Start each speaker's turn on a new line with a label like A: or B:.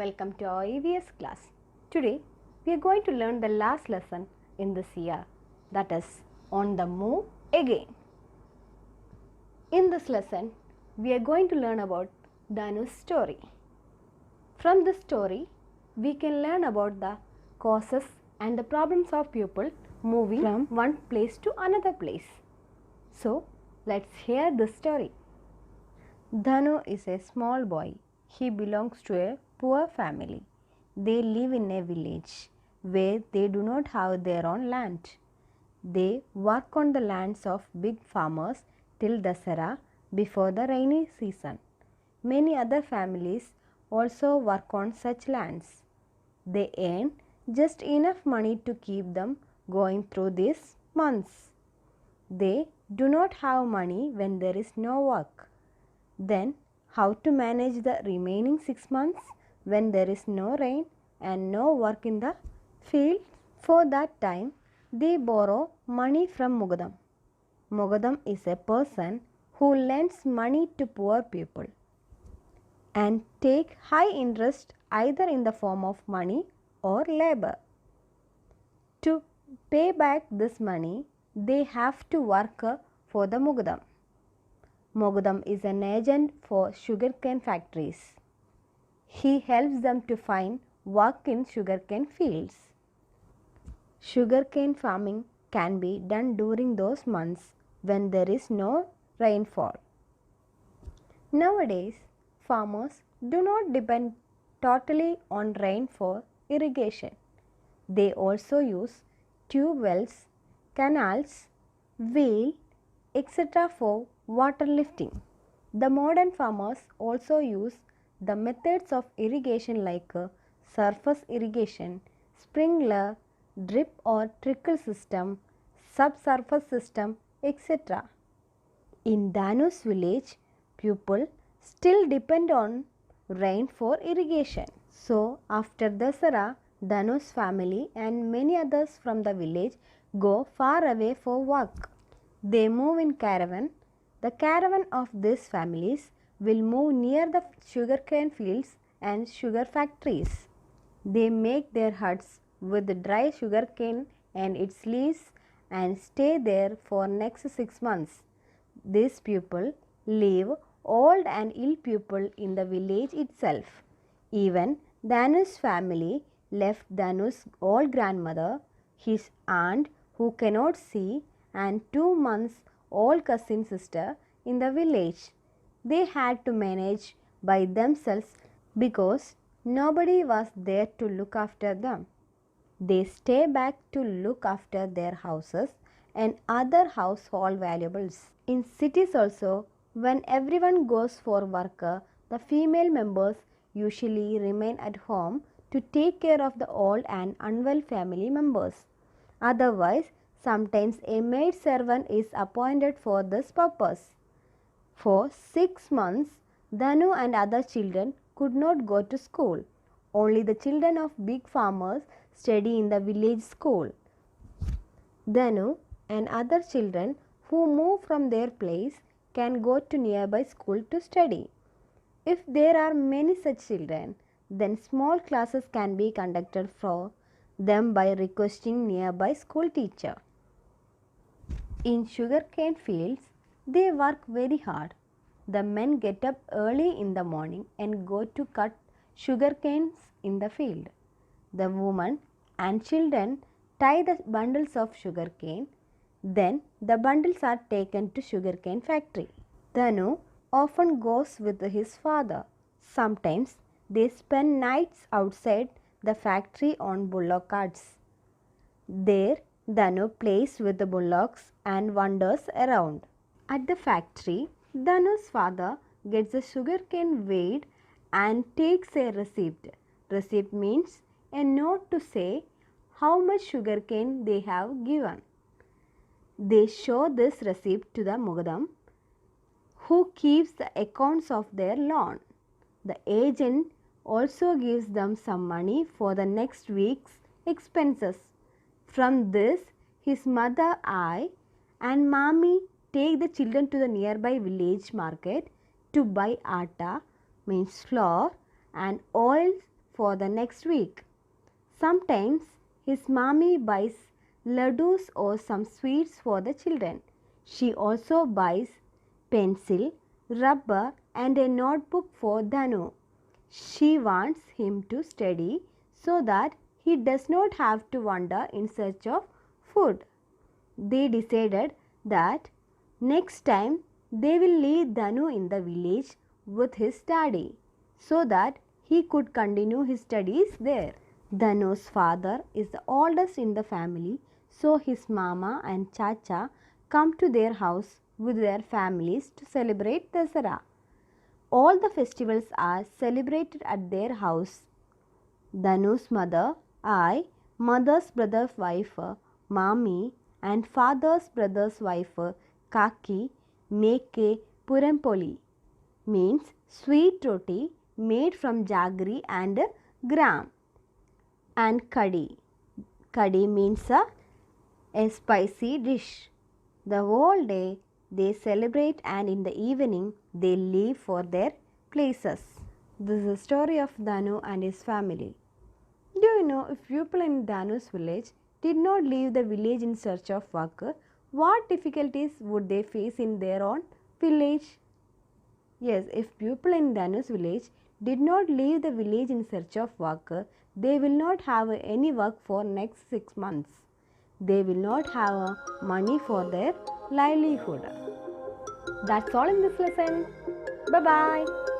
A: welcome to our EVS class. Today we are going to learn the last lesson in this year, that is on the move again. In this lesson we are going to learn about Dhanu's story. From this story we can learn about the causes and the problems of people moving from one place to another place. So let's hear the story. Dhanu is a small boy. He belongs to a poor family. They live in a village where they do not have their own land. They work on the lands of big farmers till Dasara before the rainy season. Many other families also work on such lands. They earn just enough money to keep them going through these months. They do not have money when there is no work. Then, how to manage the remaining 6 months when there is no rain and no work in the field? For that time, they borrow money from Mugadam. Mugadam is a person who lends money to poor people and take high interest either in the form of money or labor. To pay back this money, they have to work for the Mugadam. Mugadam is an agent for sugarcane factories. He helps them to find work in sugarcane fields. Sugarcane farming can be done during those months when there is no rainfall. Nowadays, farmers do not depend totally on rain for irrigation. They also use tube wells, canals, wheel, etc. for water lifting. The modern farmers also use the methods of irrigation like surface irrigation, sprinkler, drip or trickle system, subsurface system, etc. In Dhanu's village, people still depend on rain for irrigation. So, after Dasara, Dhanu's family and many others from the village go far away for work. They move in caravan. The caravan of these families will move near the sugarcane fields and sugar factories. They make their huts with dry sugarcane and its leaves and stay there for next 6 months. These people leave old and ill people in the village itself. Even Dhanu's family left Dhanu's old grandmother, his aunt who cannot see, and 2 months old cousin sister in the village. They had to manage by themselves because nobody was there to look after them. They stay back to look after their houses and other household valuables. In cities also, when everyone goes for work, the female members usually remain at home to take care of the old and unwell family members. Otherwise, sometimes a maid servant is appointed for this purpose. For 6 months, Dhanu and other children could not go to school. Only the children of big farmers study in the village school. Dhanu and other children who move from their place can go to nearby school to study. If there are many such children, then small classes can be conducted for them by requesting nearby school teacher. In sugarcane fields, they work very hard. The men get up early in the morning and go to cut sugarcanes in the field. The women and children tie the bundles of sugarcane. Then the bundles are taken to sugarcane factory. Dhanu often goes with his father. Sometimes they spend nights outside the factory on bullock carts. There Dhanu plays with the bullocks and wanders around. At the factory, Dhanu's father gets the sugarcane weighed and takes a receipt. Receipt means a note to say how much sugarcane they have given. They show this receipt to the Mugadam, who keeps the accounts of their loan. The agent also gives them some money for the next week's expenses. From this, his mother, I, and Mami take the children to the nearby village market to buy atta, means flour, and oil for the next week. Sometimes his mommy buys laddus or some sweets for the children. She also buys pencil, rubber and a notebook for Danu. She wants him to study so that he does not have to wander in search of food. They decided that next time they will leave Danu in the village with his daddy so that he could continue his studies there. Dhanu's father is the oldest in the family, so his mama and chacha come to their house with their families to celebrate Dasara. All the festivals are celebrated at their house. Dhanu's mother, mother's brother's wife, Mami, and father's brother's wife, Kaki, make a purampoli, means sweet roti made from jaggery and gram, and kadhi. Kadhi means a spicy dish. The whole day they celebrate and in the evening they leave for their places. This is the story of Dhanu and his family. Do you know if people in Dhanu's village did not leave the village in search of work, what difficulties would they face in their own village? Yes, if people in Dhanu's village did not leave the village in search of work, they will not have any work for next 6 months. They will not have money for their livelihood. That's all in this lesson. Bye bye.